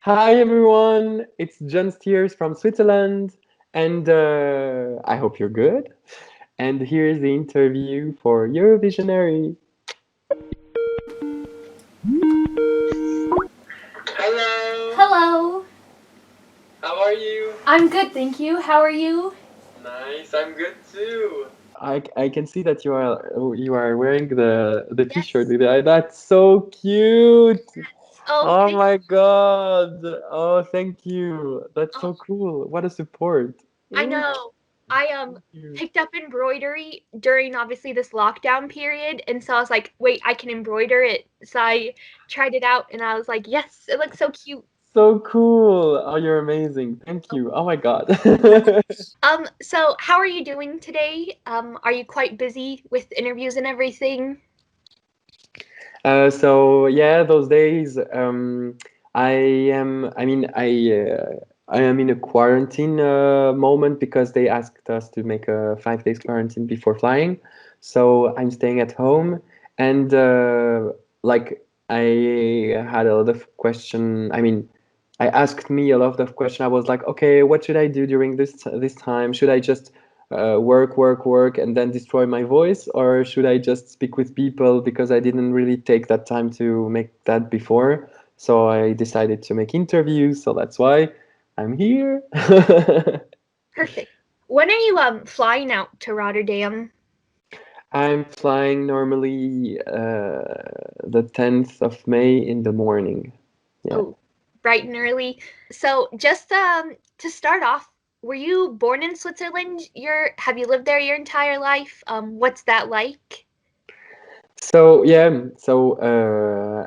Hi everyone, it's John Steers from Switzerland, and I hope you're good. And here's the interview for Eurovisionary. Hello, Hello. how are you? I'm good, thank you. How are you? Nice, I'm good too. I can see that you are wearing the t-shirt Yes. with it. That's so cute. Oh, Oh thank my God. Oh, thank you. That's oh, so cool. What a support. I Ooh, know. I thank you. picked up embroidery during obviously this lockdown period, and so I was like, wait, I can embroider it. So I tried it out, and I was like, yes, it looks so cute. So cool. Oh, you're amazing. Thank Oh. you. Oh my God. So how are you doing today? Are you quite busy with interviews and everything? So yeah, those days, I I am in a quarantine moment because they asked us to make a 5 days quarantine before flying. So I'm staying at home and like I had a lot of question. I asked me a lot of question. I was like, okay, what should I do during this time? Should I just work, work, work, and then destroy my voice, or should I just speak with people because I didn't really take that time to make that before? So I decided to make interviews. So that's why I'm here. Perfect. When are you flying out to Rotterdam? I'm flying normally the 10th of May in the morning. Yeah. Oh, bright and early. So just to start off, were you born in Switzerland? Have you lived there your entire life? What's that like? So yeah,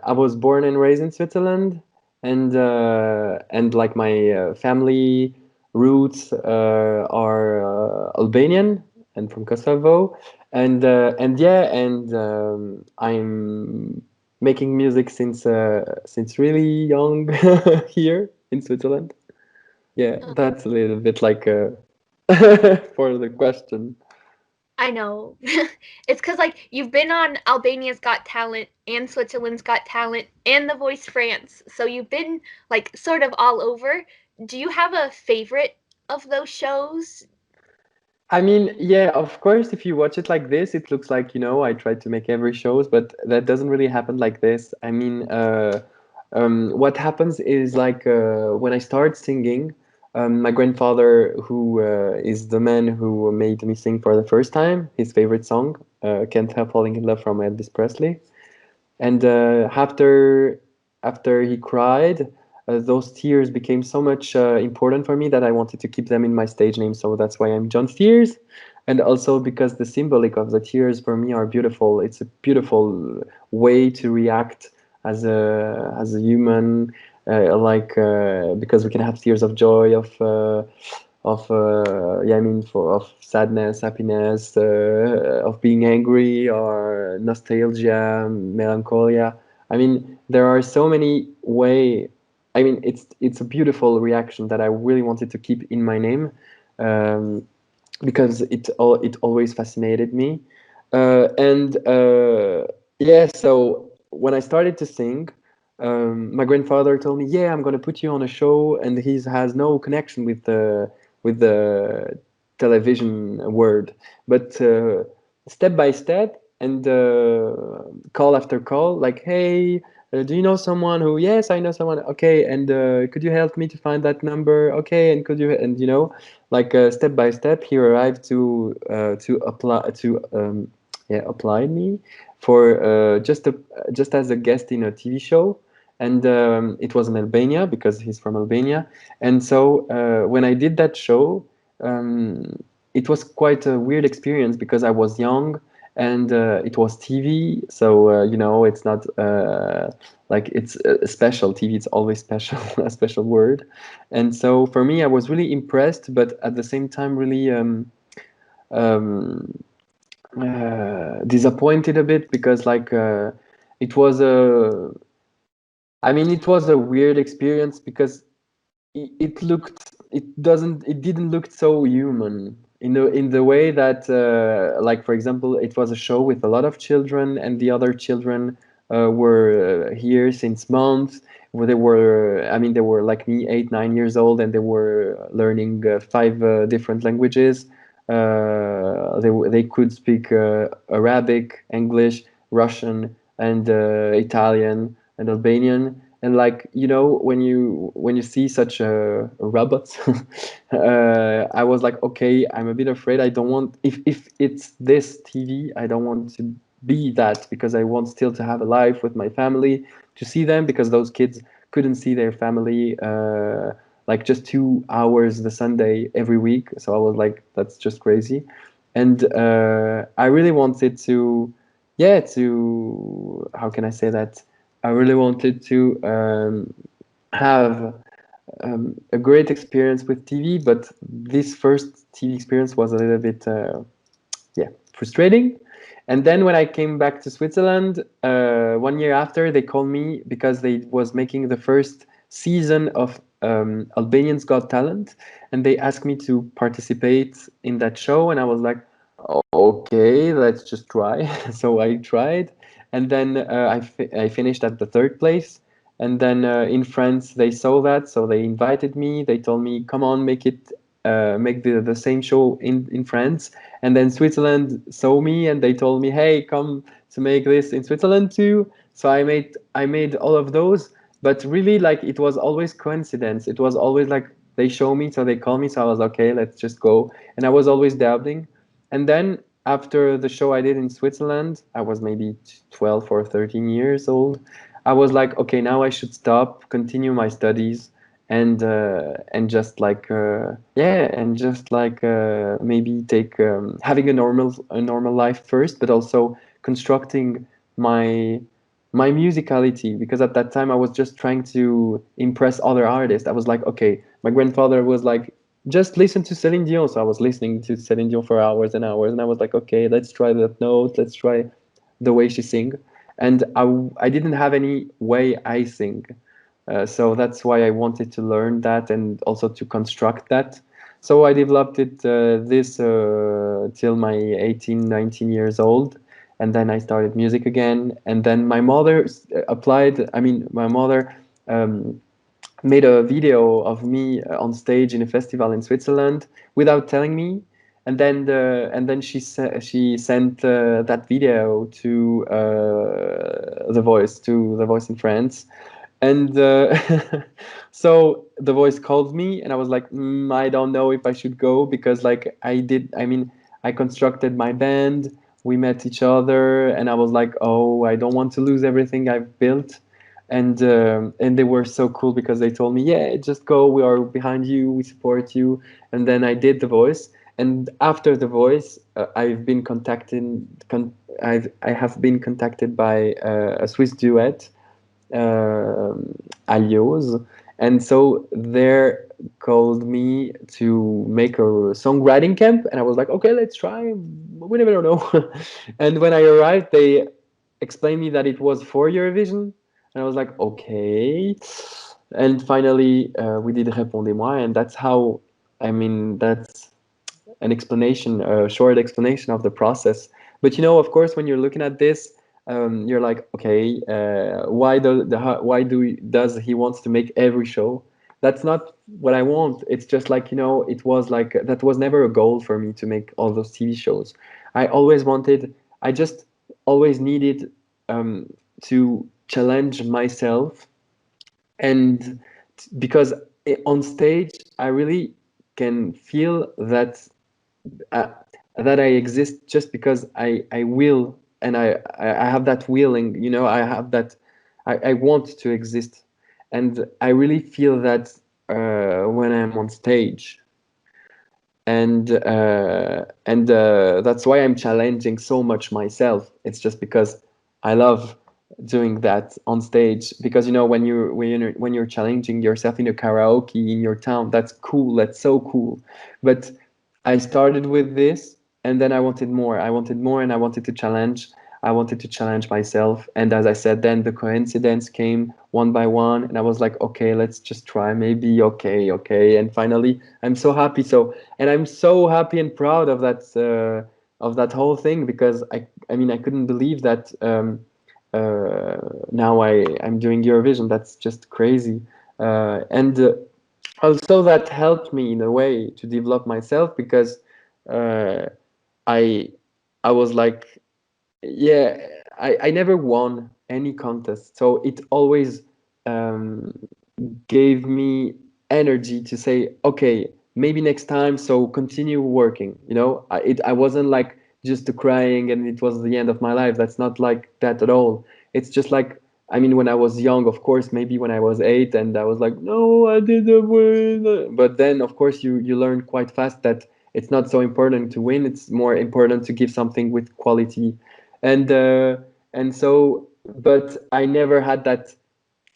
I was born and raised in Switzerland, and like my family roots are Albanian and from Kosovo, and yeah, and I'm making music since really young here in Switzerland. Yeah, Oh, that's a little bit like for the question. I know. It's because like you've been on Albania's Got Talent and Switzerland's Got Talent and The Voice France, so you've been like sort of all over. Do you have a favorite of those shows? Yeah, of course, if you watch it like this, it looks like, I tried to make every shows, but that doesn't really happen like this. What happens is like when I start singing, my grandfather, who is the man who made me sing for the first time, his favorite song, Can't Help Falling in Love from Elvis Presley. And after he cried, those tears became so much important for me that I wanted to keep them in my stage name. So that's why I'm John Tears, and also because the symbolic of the tears for me are beautiful. It's a beautiful way to react as a human, because we can have tears of joy, of sadness, happiness, of being angry, or nostalgia, melancholia. There are so many way. It's a beautiful reaction that I really wanted to keep in my name, um, because it always fascinated me. And Yeah, so when I started to sing, my grandfather told me, "Yeah, I'm gonna put you on a show," and he has no connection with the television word, but step by step and call after call, like, "Hey, do you know someone who? Yes, I know someone. Okay, and could you help me to find that number? Okay, and could you and like step by step, he arrived to apply to yeah apply me for just as a guest in a TV show, and it was in Albania because he's from Albania, and so when I did that show, um, it was quite a weird experience because I was young and it was TV, so it's not like it's a special TV. It's always special, a special word, and so for me, I was really impressed, but at the same time, really um, disappointed a bit because it was a it was a weird experience because it didn't look so human in the way that like for example, it was a show with a lot of children and the other children were here since months, where they were, I mean, they were like me, 8, 9 years old, and they were learning five different languages. They could speak Arabic, English, Russian, and Italian and Albanian. And like, when you see such a robot, I was like, okay, I'm a bit afraid. I don't want, if it's this TV, I don't want to be that, because I want still to have a life with my family, to see them, because those kids couldn't see their family like just 2 hours the Sunday every week. So I was like, that's just crazy. And I really wanted to, yeah, to, how can I say that? I really wanted to have a great experience with TV, but this first TV experience was a little bit, yeah, frustrating. And then when I came back to Switzerland, 1 year after, they called me because they was making the first season of Albanians Got Talent, and they asked me to participate in that show, and I was like, okay, let's just try. So I tried, and then I finished at the third place. And then in France, they saw that, so they invited me. They told me, "Come on, make the same show in France." And then Switzerland saw me, and they told me, "Hey, come to make this in Switzerland too." So I made all of those, but really, like, it was always coincidence. It was always like they show me, so they call me, so I was okay, let's just go. And I was always doubting. And then after the show I did in Switzerland, I was maybe 12 or 13 years old. I was like, okay, now I should stop, continue my studies, and just like yeah, and just like maybe take having a normal life first, but also constructing my my musicality, because at that time I was just trying to impress other artists. I was like, okay, my grandfather was like, just listen to Celine Dion. So I was listening to Celine Dion for hours and hours, and I was like, okay, let's try that note, let's try the way she sing. And I didn't have any way I sing. So that's why I wanted to learn that and also to construct that. So I developed it this till my 18, 19 years old. And then I started music again. And then my mother applied, I mean, my mother um, made a video of me on stage in a festival in Switzerland without telling me. And then she sent that video to The Voice in France. And so The Voice called me, and I was like, I don't know if I should go, because like I mean, I constructed my band, we met each other, and I was like, oh, I don't want to lose everything I've built. And they were so cool, because they told me, yeah, just go, we are behind you, we support you. And then I did The Voice. And after The Voice, I have been contacted by a Swiss duet, Alios. And so they called me to make a songwriting camp, and I was like, okay, let's try. We never know. And when I arrived, they explained me that it was for Eurovision, and I was like, okay. And finally, we did Répondez-moi, and that's how. I mean, that's an explanation, a short explanation of the process. But of course, when you're looking at this, you're like, okay, why does he wants to make every show? That's not what I want. It's just like, it was like, that was never a goal for me to make all those TV shows. I always wanted, I just always needed to challenge myself, and because on stage I really can feel uh, that I exist just because I will, and I have that willing, I have that, I want to exist. And I really feel that when I'm on stage. And that's why I'm challenging so much myself. It's just because I love doing that on stage, because when you're challenging yourself in a karaoke in your town, that's cool, that's so cool. But I started with this, and then I wanted more. I wanted more, and I wanted to challenge. I wanted to challenge myself. And as I said, then the coincidence came one by one, and I was like, okay, let's just try. Maybe okay, okay. And finally, I'm so happy. And I'm so happy and proud of that whole thing, because I mean, I couldn't believe that. now I'm doing Eurovision. That's just crazy. And also that helped me in a way to develop myself because uh, I I was like, yeah, I never won any contest, so it always um, gave me energy to say, okay, maybe next time. So continue working. I wasn't like just crying and it was the end of my life. That's not like that at all. It's just like, I mean, when I was young, of course, maybe when I was 8 and I was like, no, I didn't win. But then, of course, you learn quite fast that it's not so important to win. It's more important to give something with quality, and uh, and so, but I never had that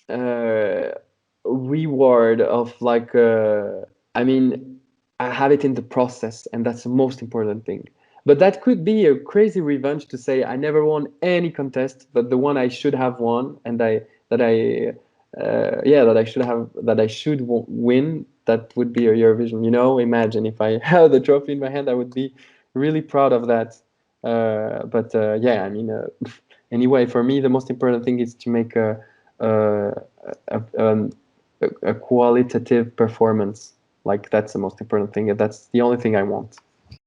uh, reward of like I mean, I have it in the process, and that's the most important thing. But that could be a crazy revenge to say I never won any contest, but the one I should have won, and I that I yeah, that I should win. That would be a Eurovision. Imagine if I had the trophy in my hand, I would be really proud of that. But yeah, I mean, anyway, for me, the most important thing is to make a, a, um, a qualitative performance. Like that's the most important thing. And that's the only thing I want.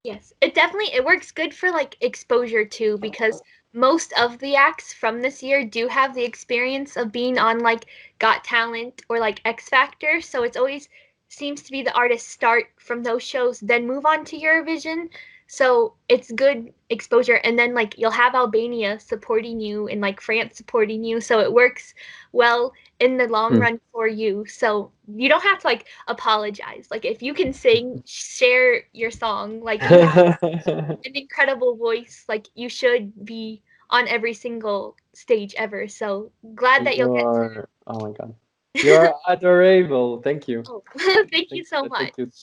Yes, it works good for like exposure too because most of the acts from this year do have the experience of being on like Got Talent or like X Factor, so it's always seems to be the artists start from those shows then move on to Eurovision. So it's good exposure and then like you'll have Albania supporting you and like France supporting you, so it works well in the long Hmm. run for you. So you don't have to like apologize. Like if you can sing, share your song. Like you have an incredible voice. Like you should be on every single stage ever. So glad that you'll You get are, oh my God. You are adorable. Thank you. to. Oh, thank you so Thank you. much.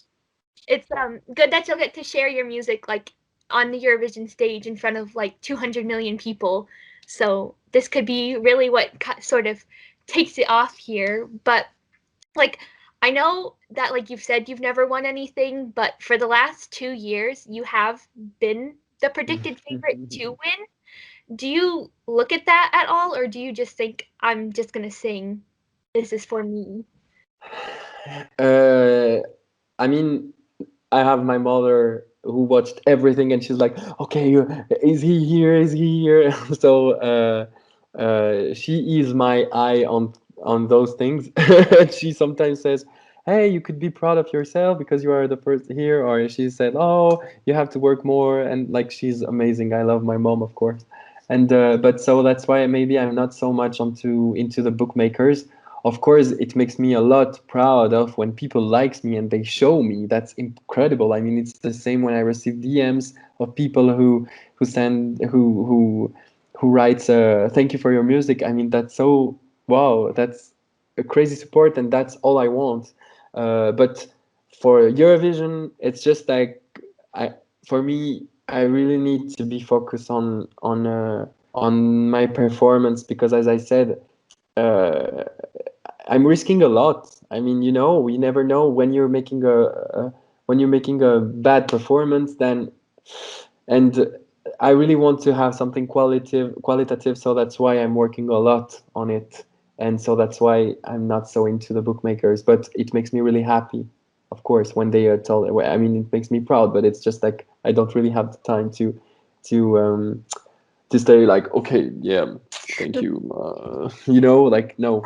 It's good that you'll get to share your music like on the Eurovision stage in front of like 200 million people. So this could be really what sort of takes it off here. But like I know that like you've said you've never won anything, but for the last 2 years you have been the predicted favorite to win. Do you look at that at all, or do you just think I'm just gonna sing? This is for me. uh, I mean, I have my mother who watched everything, and she's like, "Okay, is he here? Is he here?" So she is my eye on those things. She sometimes says, "Hey, you could be proud of yourself because you are the first here," or she said, "Oh, you have to work more." And like, she's amazing. I love my mom, of course, and but so that's why maybe I'm not so much onto into the bookmakers. Of course, it makes me a lot proud of when people likes me and they show me. That's incredible. I mean, it's the same when I receive DMs of people who send who writes thank you for your music. I mean, that's so, wow, that's a crazy support, and that's all I want. But for Eurovision, it's just like, I for me, I really need to be focused on my performance, because as I said, uh, I'm risking a lot. I mean, we never know when you're making a bad performance. Then, and I really want to have something qualitative. So that's why I'm working a lot on it, and so that's why I'm not so into the bookmakers. But it makes me really happy, of course, when they tell. Well, I mean, it makes me proud, but it's just like I don't really have the time to um to stay like, okay, yeah, thank you. Like, no.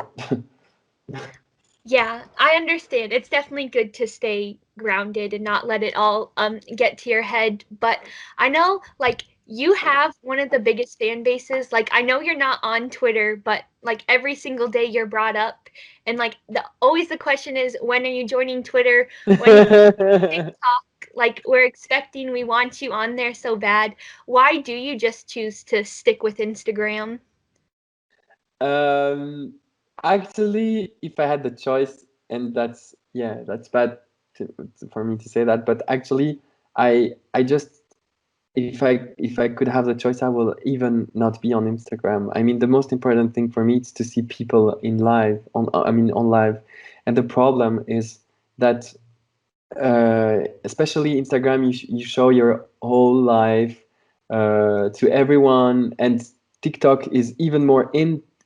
Yeah, I understand. It's definitely good to stay grounded and not let it all get to your head. But I know like you have one of the biggest fan bases. Like I know you're not on Twitter, but like every single day you're brought up and like the question is when are you joining Twitter? When are you TikTok? Like we're expecting we want you on there so bad. Why do you just choose to stick with Instagram? Um, Actually, if I had the choice, and that's, yeah, that's bad for me to say that, but actually, I just, if I could have the choice, I will even not be on Instagram. I mean, the most important thing for me is to see people in live on live, and the problem is that especially Instagram, you show your whole life to everyone, and TikTok is even more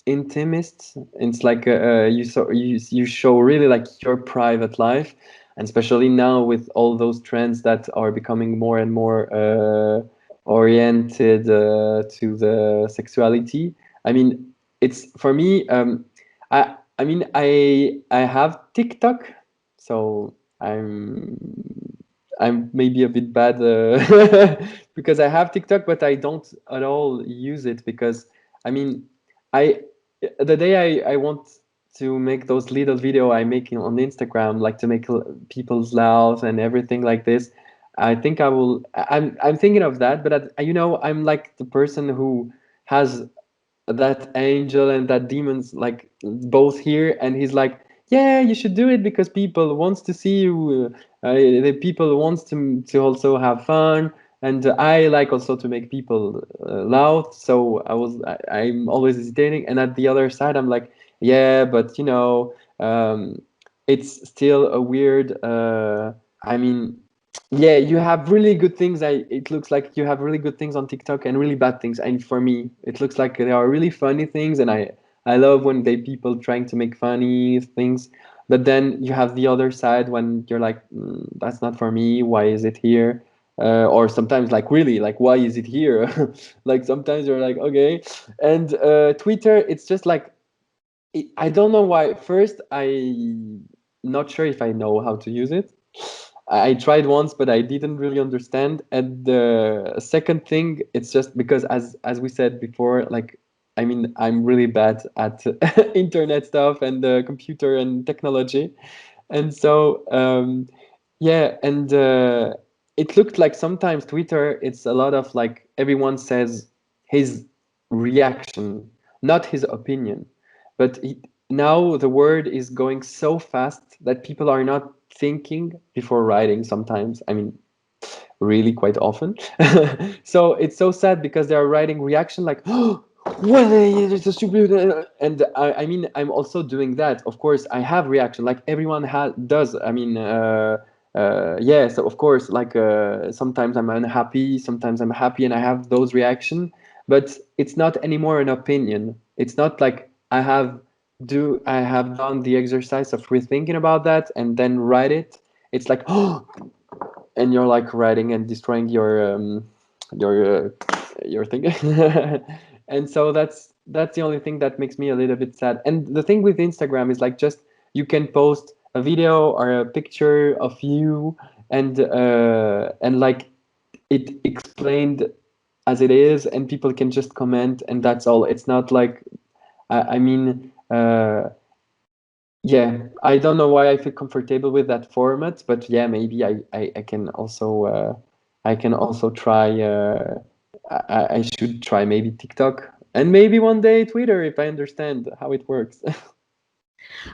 intimate. It's like you show really like your private life, and especially now with all those trends that are becoming more and more oriented to the sexuality. I mean, it's for me. I mean, I have TikTok, so I'm maybe a bit bad because I have TikTok, but I don't at all use it because I mean, I the day I want to make those little video I make on Instagram, like to make people's laugh and everything like this. I think I will. I'm thinking of that, but I'm like the person who has that angel and that demons like both here, and he's like, yeah, you should do it because people wants to see you, the people wants to also have fun, and I like also to make people loud. So I'm always hesitating, and at the other side I'm like, yeah, but it's still a weird I mean, yeah, you have really good things. It looks like you have really good things on TikTok and really bad things. And for me, it looks like there are really funny things, and I love when they people trying to make funny things. But then you have the other side when you're like, that's not for me. Why is it here? Or sometimes like really like why is it here? Like sometimes you're like okay, and Twitter, it's just like I don't know why. First, I'm not sure if I know how to use it. I tried once, but I didn't really understand. And the second thing, it's just because, as we said before, like I mean, I'm really bad at internet stuff and computer and technology, and so yeah, and it looked like sometimes Twitter, it's a lot of like everyone says his reaction, not his opinion. But now the word is going so fast that people are not thinking before writing sometimes. I mean, really quite often. So it's so sad because they are writing reaction like, oh, well, it's a stupid. And I mean, I'm also doing that. Of course, I have reaction like everyone does. I mean, yeah. So of course, like sometimes I'm unhappy, sometimes I'm happy, and I have those reaction. But it's not anymore an opinion. It's not like I have done the exercise of rethinking about that and then write it. It's like, oh, and you're like writing and destroying your your thing. And so that's the only thing that makes me a little bit sad. And the thing with Instagram is like just you can post a video or a picture of you, and like it explained as it is, and people can just comment, and that's all. It's not like I mean yeah, I don't know why I feel comfortable with that format, but yeah, maybe I can also try I should try maybe TikTok and maybe one day Twitter if I understand how it works.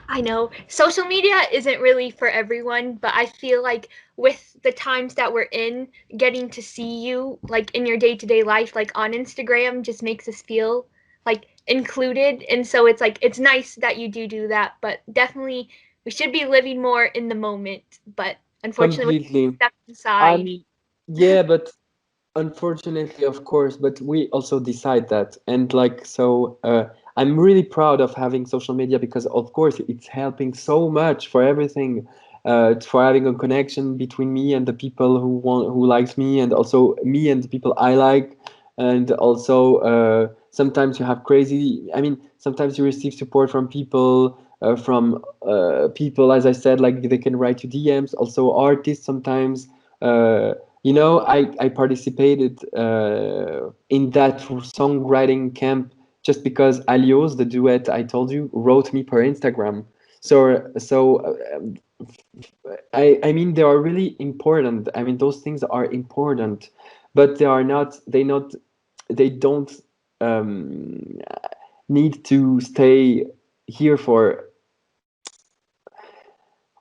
I know social media isn't really for everyone, but I feel like with the times that we're in, getting to see you like in your day-to-day life, like on Instagram, just makes us feel like included. And so it's like it's nice that you do that, but definitely we should be living more in the moment. But unfortunately, Completely. we step I inside. mean, yeah, but unfortunately, of course, but we also decide that. And like, so I'm really proud of having social media because, of course, it's helping so much for everything, for having a connection between me and the people who likes me, and also me and the people I like. And also, sometimes you have crazy, I mean, sometimes you receive support from people, as I said, like they can write you DMs, also artists sometimes. Uh, I participated in that songwriting camp just because Alios, the duet I told you, wrote me per Instagram. I mean, they are really important. I mean, those things are important, but they don't um, need to stay here for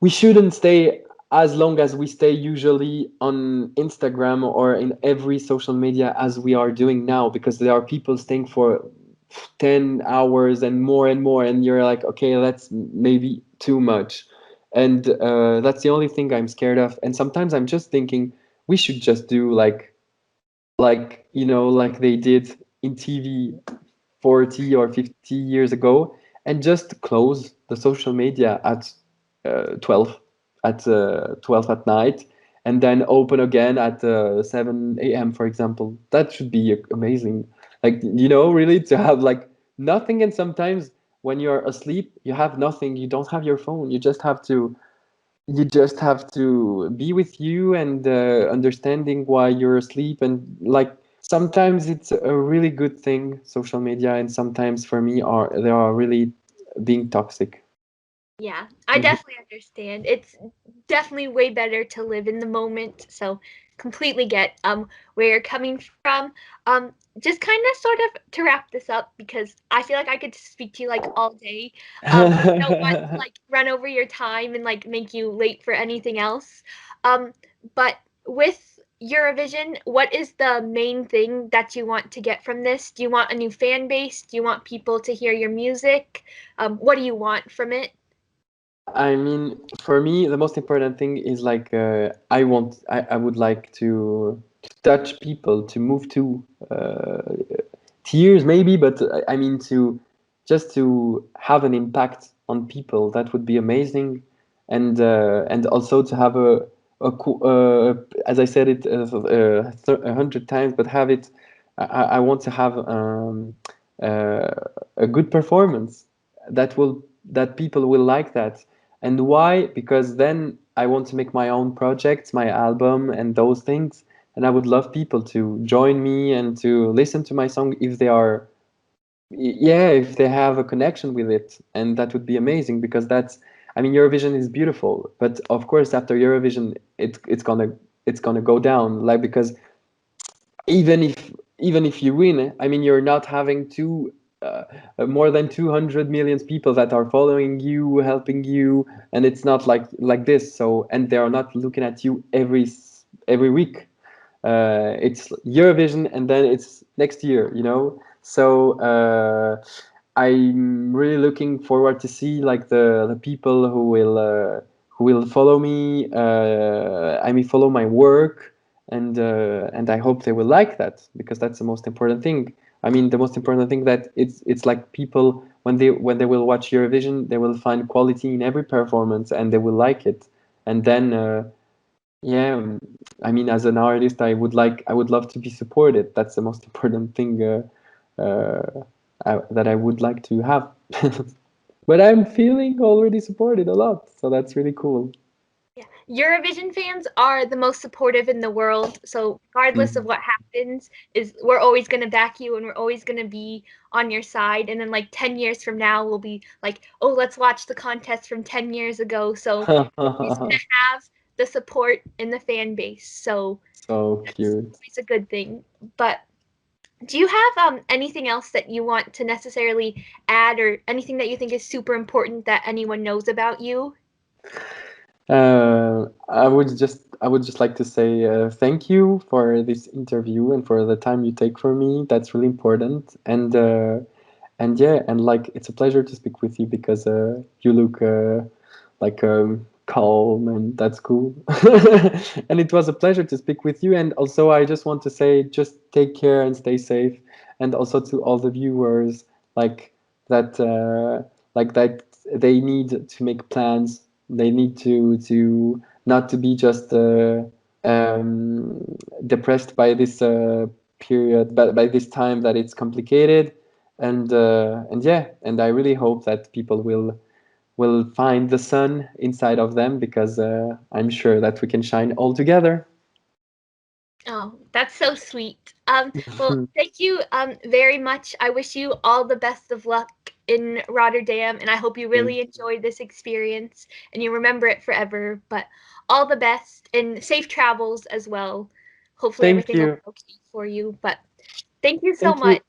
we shouldn't stay as long as we stay usually on Instagram or in every social media as we are doing now, because there are people staying for 10 hours and more, and you're like, okay, that's maybe too much. And that's the only thing I'm scared of. And sometimes I'm just thinking we should just do like like they did in TV. 40 or 50 years ago, and just close the social media at 12 12 at night, and then open again at 7 a.m., for example. That should be amazing. Like, really to have like nothing. And sometimes when you're asleep, you have nothing. You don't have your phone. You just have to be with you, and understanding why you're asleep. And like sometimes it's a really good thing, social media, and sometimes for me are they are really being toxic. Yeah, I definitely understand. It's definitely way better to live in the moment. So completely get where you're coming from. Just kind of sort of to wrap this up, because I feel like I could speak to you like all day. I don't want to like run over your time and like make you late for anything else. But with Eurovision, what is the main thing that you want to get from this? Do you want a new fan base? Do you want people to hear your music? What do you want from it? I mean, for me, the most important thing is like I would like to touch people, to move to tears maybe, but I mean to just to have an impact on people. That would be amazing, and also to have as I said it 100 times, but have it. I want to have uh, a good performance that people will like that. And why? Because then I want to make my own projects, my album, and those things. And I would love people to join me and to listen to my song if they are, yeah, if they have a connection with it. And that would be amazing, because I mean, Eurovision is beautiful, but of course, after Eurovision, it's gonna go down. Like, because even if you win, I mean, you're not having uh, more than 200 million people that are following you, helping you, and it's not like this. So, and they are not looking at you every week. It's Eurovision, and then it's next year. So I'm really looking forward to see like the people who will follow me. I mean, follow my work, and I hope they will like that, because that's the most important thing. I mean, the most important thing that it's like people when they will watch Eurovision, they will find quality in every performance, and they will like it. And then yeah, I mean, as an artist, I would love to be supported. That's the most important thing that I would like to have. But I'm feeling already supported a lot, so that's really cool. Yeah. Eurovision fans are the most supportive in the world. So regardless of Mhm. what happens, is we're always gonna back you and we're always gonna be on your side. And then like 10 years from now, we'll be like, oh, let's watch the contest from 10 years ago. So you're always gonna have the support in the fan base. So So that's cute. always a good thing. But do you have anything else that you want to necessarily add, or anything that you think is super important that anyone knows about you? I would just like to say thank you for this interview and for the time you take for me. That's really important. And yeah, and like it's a pleasure to speak with you, because you look like calm, and that's cool. And it was a pleasure to speak with you. And also, I just want to say, just take care and stay safe. And also to all the viewers, like that, that they need to make plans. They need to not to be just depressed by this period, but by this time that it's complicated. And yeah, and I really hope that people will find the sun inside of them, because I'm sure that we can shine all together. Oh, that's so sweet. Well, thank you very much. I wish you all the best of luck in Rotterdam, and I hope you Thank really enjoyed this experience and you remember it forever. But all the best and safe travels as well. Hopefully thank everything will you. be okay for you. But thank you so Thank you. much.